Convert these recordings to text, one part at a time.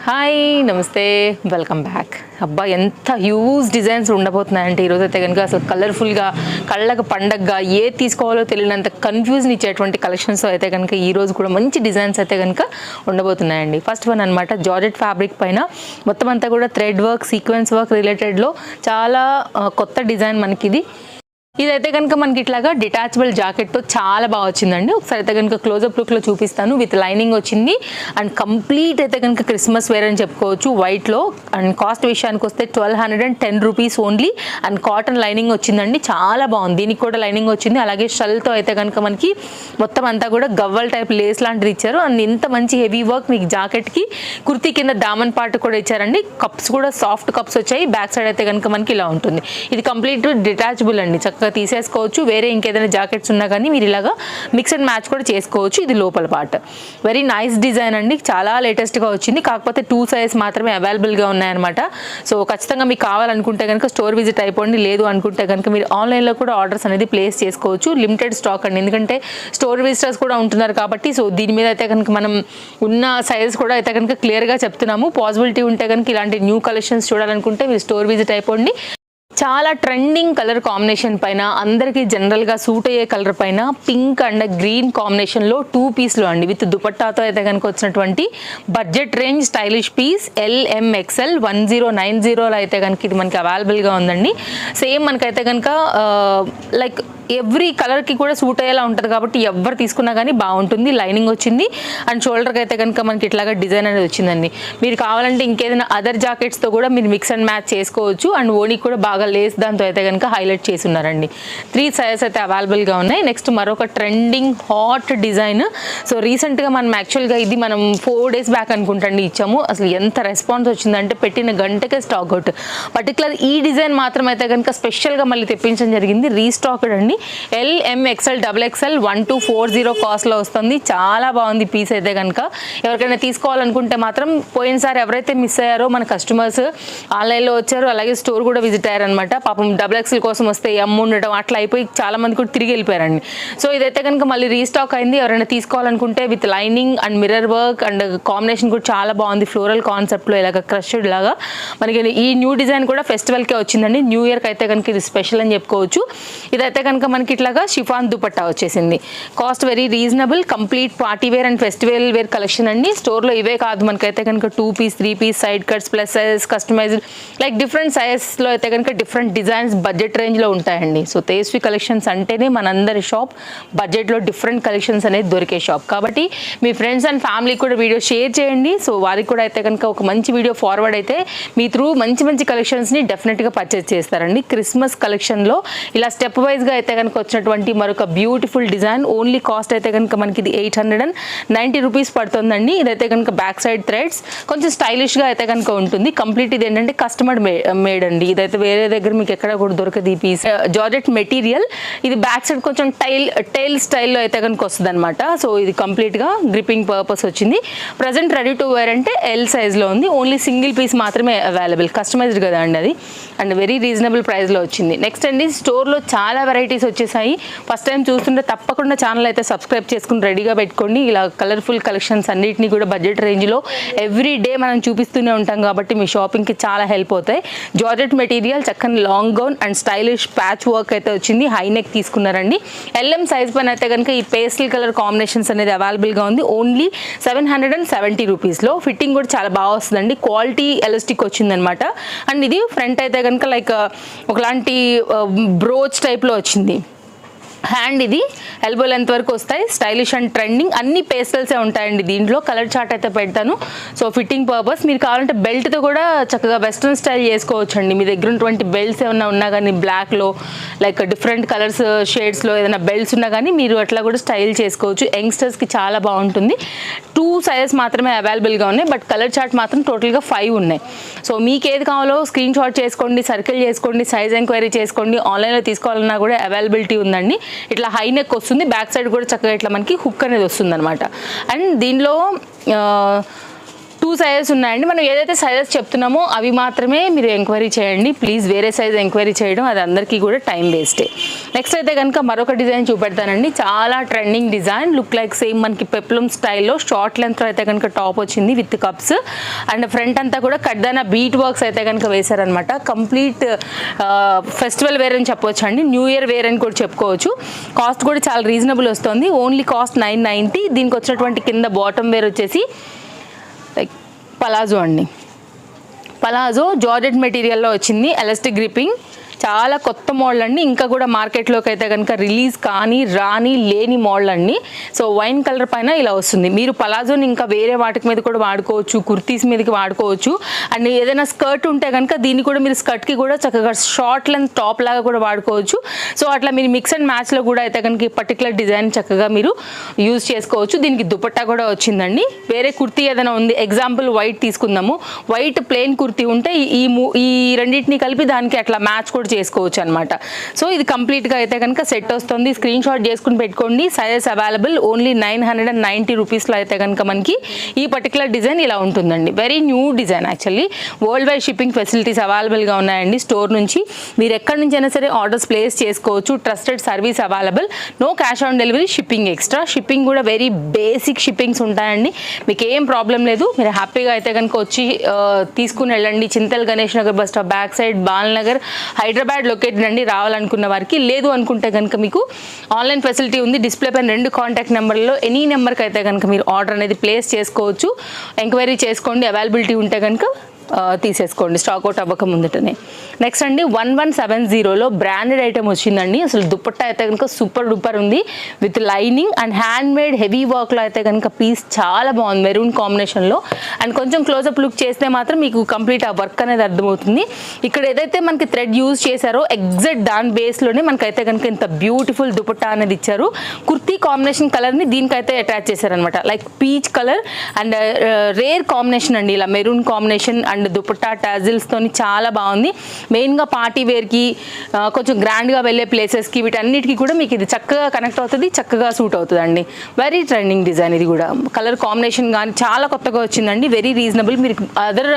Hi నమస్తే welcome back. అబ్బా ఎంత హ్యూజ్ డిజైన్స్ ఉండబోతున్నాయంటే ఈరోజు అయితే కనుక అసలు కలర్ఫుల్గా కళ్ళకు పండగగా ఏది తీసుకోవాలో తెలియనంత కన్ఫ్యూజన్ ఇచ్చేటువంటి కలెక్షన్స్ అయితే కనుక ఈరోజు కూడా మంచి డిజైన్స్ అయితే కనుక ఉండబోతున్నాయండి. ఫస్ట్ వన్ అనమాట జార్జెట్ ఫ్యాబ్రిక్ పైన మొత్తం అంతా కూడా థ్రెడ్ వర్క్ సీక్వెన్స్ వర్క్ రిలేటెడ్లో చాలా కొత్త డిజైన్ మనకి ఇదైతే కనుక మనకి ఇట్లాగా డిటాచబుల్ జాకెట్తో చాలా బాగా వచ్చిందండి. ఒకసారి అయితే కనుక క్లోజప్ లుక్లో చూపిస్తాను. విత్ లైనింగ్ వచ్చింది అండ్ కంప్లీట్ అయితే కనుక క్రిస్మస్ వేర్ అని చెప్పుకోవచ్చు వైట్లో. అండ్ కాస్ట్ విషయానికి వస్తే 1210 rupees only. And cotton lining వచ్చిందండి, చాలా బాగుంది. దీనికి కూడా లైనింగ్ వచ్చింది. అలాగే షల్తో అయితే కనుక మనకి మొత్తం అంతా కూడా గవ్వల్ టైప్ లేస్ లాంటిది ఇచ్చారు. అండ్ ఇంత మంచి హెవీ వర్క్ మీకు జాకెట్కి కుర్తీ కింద దామన్ పార్ట్ కూడా ఇచ్చారండి. కప్స్ కూడా సాఫ్ట్ కప్స్ వచ్చాయి. బ్యాక్ సైడ్ అయితే కనుక మనకి ఇలా ఉంటుంది. ఇది కంప్లీట్ డిటాచబుల్ అండి, చక్కగా తీసేసుకోవచ్చు. వేరే ఇంకేదైనా జాకెట్స్ ఉన్నా కానీ మీరు ఇలాగా మిక్స్ అండ్ మ్యాచ్ కూడా చేసుకోవచ్చు. ఇది లోపల పార్ట్ వెరీ నైస్ డిజైన్ అండి, చాలా లేటెస్ట్గా వచ్చింది. కాకపోతే 2 సైజ్ మాత్రమే అవైలబుల్గా ఉన్నాయన్నమాట. సో ఖచ్చితంగా మీకు కావాలనుకుంటే కనుక స్టోర్ విజిట్ అయిపోండి. లేదు అనుకుంటే కనుక మీరు ఆన్లైన్లో కూడా ఆర్డర్స్ అనేది ప్లేస్ చేసుకోవచ్చు. లిమిటెడ్ స్టాక్ అండి, ఎందుకంటే స్టోర్ విజిటర్స్ కూడా ఉంటున్నారు కాబట్టి. సో దీని మీద అయితే కనుక మనం ఉన్న సైజ్ కూడా అయితే కనుక క్లియర్గా చెప్తున్నాము. పాసిబిలిటీ ఉంటే కనుక ఇలాంటి న్యూ కలెక్షన్స్ చూడాలనుకుంటే మీరు స్టోర్ విజిట్ అయిపోండి. చాలా ట్రెండింగ్ కలర్ కాంబినేషన్ పైన అందరికీ జనరల్గా సూట్ అయ్యే కలర్ పైన పింక్ అండ్ గ్రీన్ కాంబినేషన్లో 2 పీస్లో అండి విత్ దుపట్టాతో అయితే కనుక వచ్చినటువంటి budget range stylish piece. LMXL 1090లో అయితే కనుక ఇది మనకి అవైలబుల్గా ఉందండి. సేమ్ మనకైతే కనుక లైక్ ఎవ్రీ కలర్కి కూడా సూట్ అయ్యేలా ఉంటుంది కాబట్టి ఎవరు తీసుకున్నా కానీ బాగుంటుంది. లైనింగ్ వచ్చింది అండ్ షోల్డర్కి అయితే కనుక మనకి ఇట్లాగా డిజైన్ అనేది వచ్చిందండి. మీరు కావాలంటే ఇంకేదైనా అదర్ జాకెట్స్తో కూడా మీరు మిక్స్ అండ్ మ్యాచ్ చేసుకోవచ్చు. అండ్ ఓనికి కూడా బాగా లేస్ దాంతో అయితే కనుక హైలైట్ చేసి ఉన్నారండి. 3 సైజెస్ అయితే అవైలబుల్గా ఉన్నాయి. నెక్స్ట్ మరొక ట్రెండింగ్ హాట్ డిజైన్. సో రీసెంట్గా మనం యాక్చువల్గా ఇది మనం 4 డేస్ బ్యాక్ అనుకుంటండి ఇచ్చాము. అసలు ఎంత రెస్పాన్స్ వచ్చిందంటే పెట్టిన గంటకే స్టాక్ అవుట్. పర్టికులర్ ఈ డిజైన్ మాత్రం అయితే కనుక స్పెషల్గా మళ్ళీ తెప్పించడం జరిగింది. రీస్టాక్డ్ అండి. LMXL XXL 1240 కాస్ట్లో వస్తుంది. చాలా బాగుంది పీస్ అయితే కనుక. ఎవరికైనా తీసుకోవాలనుకుంటే మాత్రం పోయినసారి ఎవరైతే మిస్ అయ్యారో మన కస్టమర్స్ ఆన్లైన్లో వచ్చారు, అలాగే స్టోర్ కూడా విజిట్ అయ్యారనమాట. పాపం XXL కోసం వస్తే M ఉండడం అట్లా అయిపోయి చాలా మంది కూడా తిరిగి వెళ్ళిపోయారండి. సో ఇదైతే కనుక మళ్ళీ రీస్టాక్ అయింది. ఎవరైనా తీసుకోవాలనుకుంటే with lining and mirror work and combination కూడా చాలా బాగుంది. ఫ్లోరల్ కాన్సెప్ట్లో ఇలాగ క్రష్డ్ లాగా మనకి ఈ న్యూ డిజైన్ కూడా ఫెస్టివల్కే వచ్చిందండి. న్యూ ఇయర్కి అయితే కనుక ఇది స్పెషల్ అని చెప్పుకోవచ్చు. ఇదైతే కనుక మనకి ఇట్లాగా షిఫాన్ దుపట్టా వచ్చేసింది. Cost very reasonable. Complete party wear and festival wear collection అండి. స్టోర్లో ఇవే కాదు, మనకైతే కనుక 2 piece 3 piece side cuts plus size customized like different సైజెస్లో అయితే కనుక డిఫరెంట్ డిజైన్స్ బడ్జెట్ రేంజ్లో ఉంటాయండి. సో తేజస్వి కలెక్షన్స్ అంటేనే మనందరి షాప్. బడ్జెట్లో డిఫరెంట్ కలెక్షన్స్ అనేది దొరికే షాప్ కాబట్టి మీ ఫ్రెండ్స్ అండ్ ఫ్యామిలీకి కూడా వీడియో షేర్ చేయండి. సో వారికి కూడా అయితే కనుక ఒక మంచి వీడియో ఫార్వర్డ్ అయితే మీ త్రూ మంచి మంచి కలెక్షన్స్ని డెఫినెట్గా పర్చేస్ చేస్తారండి. క్రిస్మస్ కలెక్షన్లో ఇలా స్టెప్ వైజ్గా అయితే కనుక వచ్చినటువంటి మరొక బ్యూటిఫుల్ డిజైన్. ఓన్లీ కాస్ట్ అయితే కనుక మనకి ఇది 890 రూపీస్ పడుతుందండి. ఇదైతే కనుక బ్యాక్ సైడ్ థ్రెడ్స్ కొంచెం స్టైలిష్గా అయితే కనుక ఉంటుంది. కంప్లీట్ ఇది ఏంటంటే కస్టమర్ మేడ్ అండి. ఇదైతే వేరే దగ్గర మీకు ఎక్కడ కూడా దొరకదు ఈ పీస్. Georgette material. ఇది బ్యాక్ సైడ్ కొంచెం టైల్ స్టైల్లో అయితే కనుక వస్తుంది అనమాట. సో ఇది కంప్లీట్గా గ్రిప్పింగ్ పర్పస్ వచ్చింది. ప్రజెంట్ రెడీ టు వేర్ అంటే L సైజ్లో ఉంది. ఓన్లీ సింగిల్ పీస్ మాత్రమే అవైలబుల్. కస్టమైజ్డ్ కదా అండి అది. అండ్ వెరీ రీజనబుల్ ప్రైస్లో వచ్చింది. నెక్స్ట్ అండి స్టోర్లో చాలా వెరైటీస్ వచ్చేసాయి. ఫస్ట్ టైం చూస్తుంటే తప్పకుండా ఛానల్ అయితే సబ్స్క్రైబ్ చేసుకుని రెడీగా పెట్టుకోండి. ఇలా కలర్ఫుల్ కలెక్షన్స్ అన్నిటినీ కూడా బడ్జెట్ రేంజ్లో ఎవ్రీ డే మనం చూపిస్తూనే ఉంటాం కాబట్టి మీ షాపింగ్కి చాలా హెల్ప్ అవుతాయి. జార్జెట్ మెటీరియల్ చక్కని long gown and stylish patch work అయితే వచ్చింది. హై నెక్ తీసుకున్నారండి. LM సైజ్ పైన అయితే కనుక ఈ పేస్టల్ కలర్ కాంబినేషన్స్ అనేది అవైలబుల్గా ఉంది. ఓన్లీ 770 రూపీస్లో. ఫిట్టింగ్ కూడా చాలా బాగా వస్తుందండి. క్వాలిటీ ఎలాస్టిక్ వచ్చిందనమాట. అండ్ ఇది ఫ్రంట్ అయితే కనుక లైక్ ఒకలాంటి బ్రోచ్ టైప్లో వచ్చింది. హ్యాండ్ ఇది ఎల్బో లెంత్ వరకు వస్తాయి. స్టైలిష్ అండ్ ట్రెండింగ్ అన్ని పేస్టల్సే ఉంటాయండి. దీంట్లో కలర్ చార్ట్ అయితే పెడతాను. సో ఫిట్టింగ్ పర్పస్ మీరు కావాలంటే బెల్ట్తో కూడా చక్కగా వెస్ట్రన్ స్టైల్ చేసుకోవచ్చు అండి. మీ దగ్గర ఉన్నటువంటి బెల్ట్స్ ఏమన్నా ఉన్నా కానీ బ్లాక్లో లైక్ డిఫరెంట్ కలర్స్ షేడ్స్లో ఏదైనా బెల్ట్స్ ఉన్నా కానీ మీరు అట్లా కూడా స్టైల్ చేసుకోవచ్చు. యంగ్స్టర్స్కి చాలా బాగుంటుంది. 2 సైజెస్ మాత్రమే అవైలబుల్గా ఉన్నాయి. బట్ కలర్ చార్ట్ మాత్రం టోటల్గా 5 ఉన్నాయి. సో మీకు ఏది కావాలో స్క్రీన్ షాట్ చేసుకోండి, సర్కిల్ చేసుకోండి, సైజ్ ఎంక్వైరీ చేసుకోండి. ఆన్లైన్లో తీసుకోవాలన్నా కూడా అవైలబిలిటీ ఉందండి. ఇట్లా హై నెక్ వస్తుంది. బ్యాక్ సైడ్ కూడా చక్కగా ఇట్లా మనకి హుక్ అనేది వస్తుంది అనమాట. అండ్ దీనిలో 2 సైజెస్ ఉన్నాయండి. మనం ఏదైతే సైజెస్ చెప్తున్నామో అవి మాత్రమే మీరు ఎంక్వైరీ చేయండి ప్లీజ్. వేరే సైజ్ ఎంక్వైరీ చేయడం అది అందరికీ కూడా టైం వేస్టే. నెక్స్ట్ అయితే కనుక మరొక డిజైన్ చూపెడతానండి. చాలా trending design, look like same మనకి పెప్లమ్ స్టైల్లో షార్ట్ లెంత్ అయితే కనుక టాప్ వచ్చింది విత్ కప్స్ అండ్ ఫ్రంట్ అంతా కూడా కడ్దానా బీట్ వర్క్స్ అయితే కనుక వేశారనమాట. కంప్లీట్ ఫెస్టివల్ వేర్ అని చెప్పవచ్చు అండి, న్యూ ఇయర్ వేర్ అని కూడా చెప్పుకోవచ్చు. కాస్ట్ కూడా చాలా రీజనబుల్ వస్తుంది, ఓన్లీ కాస్ట్ 990. దీనికి వచ్చినటువంటి కింద బాటమ్ వేర్ వచ్చేసి లైక్ పలాజో అండి. పలాజో జార్జెట్ మెటీరియల్లో వచ్చింది, ఎలాస్టిక్ గ్రిప్పింగ్, చాలా కొత్త మోడల్ అండి. ఇంకా కూడా మార్కెట్లోకి అయితే కనుక రిలీజ్ కానీ లేని మోడల్ అండి. సో వైన్ కలర్ పైన ఇలా వస్తుంది. మీరు పలాజోని ఇంకా వేరే వాటికి మీద కూడా వాడుకోవచ్చు, కుర్తీస్ మీదకి వాడుకోవచ్చు. అండ్ ఏదైనా స్కర్ట్ ఉంటే కనుక దీన్ని కూడా మీరు స్కర్ట్కి కూడా చక్కగా షార్ట్ లెంత్ టాప్ లాగా కూడా వాడుకోవచ్చు. సో అట్లా మీరు మిక్స్ అండ్ మ్యాచ్లో కూడా అయితే కనుక ఈ పర్టికులర్ డిజైన్ చక్కగా మీరు యూజ్ చేసుకోవచ్చు. దీనికి దుపట్టా కూడా వచ్చిందండి. వేరే కుర్తీ ఏదైనా ఉంది, ఎగ్జాంపుల్ వైట్ తీసుకుందాము, వైట్ ప్లెయిన్ కుర్తీ ఉంటే ఈ రెండింటిని కలిపి దానికి అట్లా మ్యాచ్ కూడా చేసుకోవచ్చు అనమాట. సో ఇది కంప్లీట్గా అయితే కనుక సెట్ వస్తుంది. స్క్రీన్ షాట్ చేసుకుని పెట్టుకోండి. సైజెస్ అవైలబుల్ ఓన్లీ 990 రూపీస్లో అయితే కనుక మనకి ఈ పర్టికులర్ డిజైన్ ఇలా ఉంటుందండి. Very new design actually. World wide shipping facilities అవైలబుల్గా ఉన్నాయండి స్టోర్ నుంచి. మీరు ఎక్కడి నుంచి అయినా సరే ఆర్డర్స్ ప్లేస్ చేసుకోవచ్చు. Trusted service available, no cash on delivery, shipping extra. Shipping కూడా వెరీ బేసిక్ షిప్పింగ్స్ ఉంటాయండి, మీకు ఏం ప్రాబ్లం లేదు. మీరు హ్యాపీగా అయితే కనుక వచ్చి తీసుకుని వెళ్ళండి. Chintal Ganesh Nagar bus stop back side Bal Nagar Hyderabad located అండి. రావాలనుకున్న వారికి, లేదు అనుకుంటే కనుక మీకు ఆన్లైన్ ఫెసిలిటీ ఉంది. డిస్ప్లే పైన 2 కాంటాక్ట్ నెంబర్లో ఎనీ నెంబర్కి అయితే కనుక మీరు ఆర్డర్ అనేది ప్లేస్ చేసుకోవచ్చు. ఎంక్వైరీ చేసుకోండి, అవైలబిలిటీ ఉంటే కనుక తీసేసుకోండి స్టాక్ అవుట్ అవ్వక ముందుటనే. నెక్స్ట్ అండి 1170లో బ్రాండెడ్ ఐటమ్ వచ్చిందండి. అసలు దుపట్టా అయితే కనుక సూపర్ డూపర్ ఉంది with lining and hand made heavy వర్క్లో అయితే కనుక పీస్ చాలా బాగుంది మెరూన్ కాంబినేషన్లో. అండ్ కొంచెం క్లోజప్ లుక్ చేస్తే మాత్రం మీకు కంప్లీట్ ఆ వర్క్ అనేది అర్థమవుతుంది. ఇక్కడ ఏదైతే మనకి థ్రెడ్ యూజ్ చేశారో ఎగ్జాక్ట్ దాని బేస్లోనే మనకైతే కనుక ఇంత బ్యూటిఫుల్ దుపట్టా అనేది ఇచ్చారు. కుర్తీ కాంబినేషన్ కలర్ని దీనికైతే అటాచ్ చేశారనమాట, like peach colour and rare combination అండి. ఇలా మెరూన్ కాంబినేషన్ అండ్ దుపట్టా టాజిల్స్తోని చాలా బాగుంది. మెయిన్గా పార్టీ వేర్కి కొంచెం గ్రాండ్గా వెళ్ళే ప్లేసెస్కి వీటన్నిటికీ కూడా మీకు ఇది చక్కగా కనెక్ట్ అవుతుంది, చక్కగా సూట్ అవుతుంది అండి. Very trending design. ఇది కూడా కలర్ కాంబినేషన్ కానీ చాలా కొత్తగా వచ్చిందండి. Very reasonable. మీరు అదర్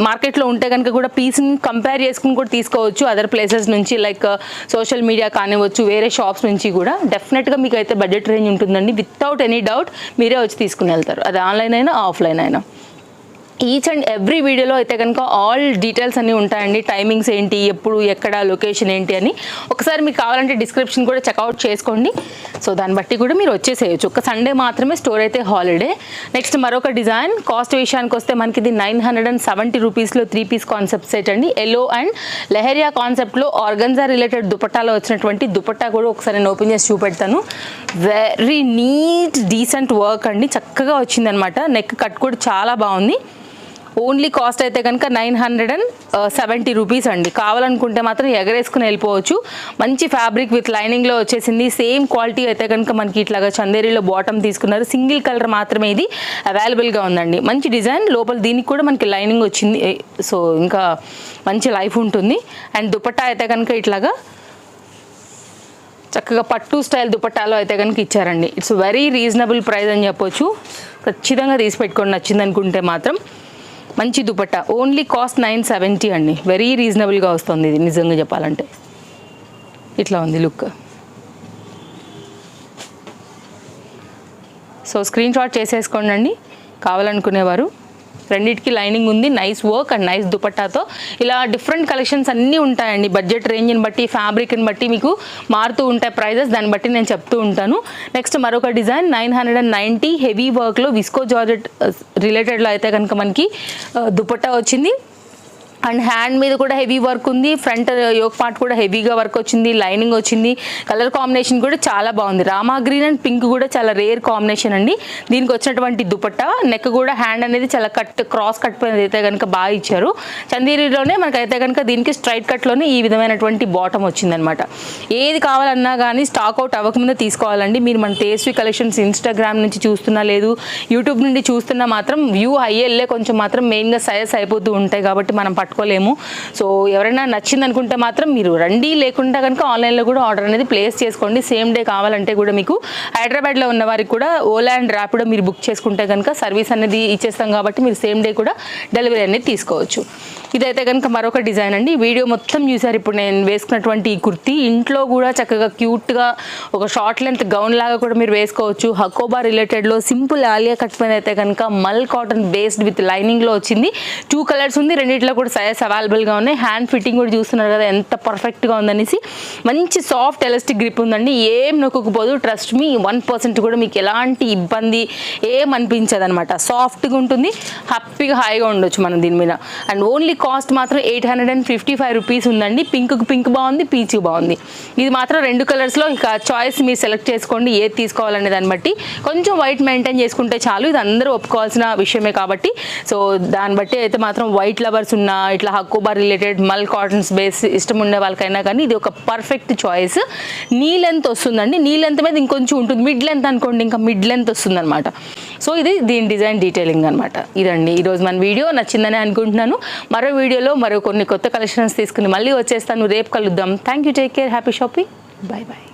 మార్కెట్లో ఉంటే కనుక కూడా పీస్ని కంపేర్ చేసుకుని కూడా తీసుకోవచ్చు అదర్ ప్లేసెస్ నుంచి, లైక్ సోషల్ మీడియా కానివ్వచ్చు, వేరే షాప్స్ నుంచి కూడా. డెఫినెట్గా మీకు అయితే బడ్జెట్ రేంజ్ ఉంటుందండి, వితౌట్ ఎనీ డౌట్. మీరే వచ్చి తీసుకుని వెళ్తారు, అది ఆన్లైన్ అయినా ఆఫ్లైన్ అయినా. ఈచ్ అండ్ ఎవ్రీ వీడియోలో అయితే కనుక ఆల్ డీటెయిల్స్ అన్నీ ఉంటాయండి. టైమింగ్స్ ఏంటి, ఎప్పుడు, ఎక్కడ, లొకేషన్ ఏంటి అని ఒకసారి మీకు కావాలంటే డిస్క్రిప్షన్ కూడా చెక్అవుట్ చేసుకోండి. సో దాన్ని బట్టి కూడా మీరు వచ్చేసేయచ్చు. ఒక సండే మాత్రమే స్టోర్ అయితే హాలిడే. నెక్స్ట్ మరొక డిజైన్. కాస్ట్ విషయానికి వస్తే మనకి ఇది 970 రూపీస్లో 3 పీస్ కాన్సెప్ట్ సెట్ అండి. ఎల్లో అండ్ లెహరియా కాన్సెప్ట్లో ఆర్గన్జా రిలేటెడ్ దుపట్టాలో వచ్చినటువంటి దుపట్టా కూడా ఒకసారి నేను ఓపెన్ చేసి చూపెడతాను. వెరీ నీట్ డీసెంట్ వర్క్ అండి, చక్కగా వచ్చిందనమాట. నెక్ కట్ కూడా చాలా బాగుంది. ఓన్లీ కాస్ట్ అయితే కనుక 970 రూపీస్ అండి. కావాలనుకుంటే మాత్రం ఎగరేసుకుని వెళ్ళిపోవచ్చు. మంచి ఫ్యాబ్రిక్ విత్ లైనింగ్లో వచ్చేసింది. సేమ్ క్వాలిటీ అయితే కనుక మనకి ఇట్లాగా చందేరీలో బాటమ్ తీసుకున్నారు. సింగిల్ కలర్ మాత్రమే ఇది అవైలబుల్గా ఉందండి. మంచి డిజైన్, లోపల దీనికి కూడా మనకి లైనింగ్ వచ్చింది. సో ఇంకా మంచి లైఫ్ ఉంటుంది. అండ్ దుపట్టా అయితే కనుక ఇట్లాగా చక్కగా పట్టు స్టైల్ దుపట్టాలో అయితే కనుక ఇచ్చారండి. ఇట్స్ వెరీ రీజనబుల్ ప్రైస్ అని చెప్పొచ్చు. ఖచ్చితంగా తీసి పెట్టుకోండి నచ్చింది అనుకుంటే మాత్రం. మంచి దుపట్టా ఓన్లీ కాస్ట్ 970 అండి. వెరీ రీజనబుల్గా వస్తుంది ఇది నిజంగా చెప్పాలంటే. ఇట్లా ఉంది లుక్. సో స్క్రీన్ షాట్ చేసేసుకోండి అండి కావాలనుకునేవారు. రెండింటికి లైనింగ్ ఉంది, నైస్ వర్క్ అండ్ నైస్ దుపట్టాతో. ఇలా డిఫరెంట్ కలెక్షన్స్ అన్నీ ఉంటాయండి. బడ్జెట్ రేంజ్ని బట్టి, ఫ్యాబ్రిక్ని బట్టి మీకు మారుతూ ఉంటాయి ప్రైజెస్, దాన్ని బట్టి నేను చెప్తూ ఉంటాను. నెక్స్ట్ మరొక డిజైన్ 990 హెవీ వర్క్లో విస్కో జార్జెట్ రిలేటెడ్లో అయితే కనుక మనకి దుపట్టా వచ్చింది. అండ్ హ్యాండ్ మీద కూడా హెవీ వర్క్ ఉంది, ఫ్రంట్ యోక్ పార్ట్ కూడా హెవీగా వర్క్ వచ్చింది, లైనింగ్ వచ్చింది. కలర్ కాంబినేషన్ కూడా చాలా బాగుంది. రామా గ్రీన్ అండ్ పింక్ కూడా చాలా రేర్ కాంబినేషన్ అండి. దీనికి వచ్చినటువంటి దుపట్టా నెక్ కూడా హ్యాండ్ అనేది చాలా క్రాస్ కట్ అయితే కనుక బాగా ఇచ్చారు. చందేరీలోనే మనకైతే కనుక దీనికి స్ట్రైట్ కట్లోనే ఈ విధమైనటువంటి బాటమ్ వచ్చిందనమాట. ఏది కావాలన్నా కానీ స్టాక్ అవుట్ అవ్వకముందే తీసుకోవాలండి. మీరు మన తేజస్వి కలెక్షన్స్ ఇన్స్టాగ్రామ్ నుంచి చూస్తున్నా, లేదు యూట్యూబ్ నుండి చూస్తున్నా మాత్రం వ్యూ హై వెళ్ళే కొంచెం మాత్రం మెయిన్గా సైజెస్ అయిపోతూ ఉంటాయి కాబట్టి మనం పట్టుకోలేము. సో ఎవరైనా నచ్చింది అనుకుంటే మాత్రం మీరు రండి, లేకుండా కనుక ఆన్లైన్లో కూడా ఆర్డర్ అనేది ప్లేస్ చేసుకోండి. సేమ్ డే కావాలంటే కూడా మీకు హైదరాబాద్లో ఉన్న వారికి కూడా ఓలా అండ్ ర్యాపిడో మీరు బుక్ చేసుకుంటే కనుక సర్వీస్ అనేది ఇచ్చేస్తాం కాబట్టి మీరు సేమ్ డే కూడా డెలివరీ అనేది తీసుకోవచ్చు. ఇదైతే కనుక మరొక డిజైన్ అండి. వీడియో మొత్తం చూసారు. ఇప్పుడు నేను వేసుకున్నటువంటి ఈ కుర్తీ ఇంట్లో కూడా చక్కగా క్యూట్గా ఒక షార్ట్ లెంత్ గౌన్ లాగా కూడా మీరు వేసుకోవచ్చు. హకోబా రిలేటెడ్లో సింపుల్ ఆలియా కట్ మీద అయితే కనుక మల్ కాటన్ బేస్డ్ విత్ లైనింగ్లో వచ్చింది. 2 కలర్స్ ఉంది, రెండిట్లో కూడా సైజ్ అవైలబుల్గా ఉన్నాయి. హ్యాండ్ ఫిట్టింగ్ కూడా చూస్తున్నారు కదా ఎంత పర్ఫెక్ట్గా ఉందనేసి. మంచి సాఫ్ట్ ఎలాస్టిక్ గ్రిప్ ఉందండి, ఏం నొక్కుపోదు. ట్రస్ట్ మీ 1% కూడా మీకు ఎలాంటి ఇబ్బంది ఏం అనిపించదు అనమాట. సాఫ్ట్గా ఉంటుంది, హ్యాపీగా హాయిగా ఉండొచ్చు మనం దీని మీద. అండ్ ఓన్లీ కాస్ట్ మాత్రం 855 రూపీస్ ఉందండి. పింక్ బాగుంది, పీచ్ బాగుంది. ఇది మాత్రం 2 కలర్స్లో ఇక చాయిస్ మీరు సెలెక్ట్ చేసుకోండి ఏది తీసుకోవాలనే దాన్ని బట్టి. కొంచెం వైట్ మెయింటైన్ చేసుకుంటే చాలు, ఇది అందరూ ఒప్పుకోవాల్సిన విషయమే కాబట్టి. సో దాన్ని బట్టి అయితే మాత్రం వైట్ లవర్స్ ఉన్న ఇట్లా హక్కుబా రిలేటెడ్ మల్ కాటన్స్ బేస్ ఇష్టం ఉండే వాళ్ళకైనా కానీ ఇది ఒక పర్ఫెక్ట్ చాయిస్. నీ లెంత్ వస్తుందండి, నీ లెంత్ మీద ఇంకొంచెం ఉంటుంది. మిడ్ లెంత్ అనుకోండి ఇంకా మిడ్ లెంత్ వస్తుంది అనమాట. సో ఇది దీని డిజైన్ డీటెయిలింగ్ అనమాట. ఇదండి ఈరోజు మన వీడియో నచ్చిందని అనుకుంటున్నాను. మరో వీడియోలో మరో కొన్ని కొత్త కలెక్షన్స్ తీసుకుని మళ్ళీ వచ్చేస్తాను. రేపు కలుద్దాం. Thank you, take care, happy shopping, bye bye.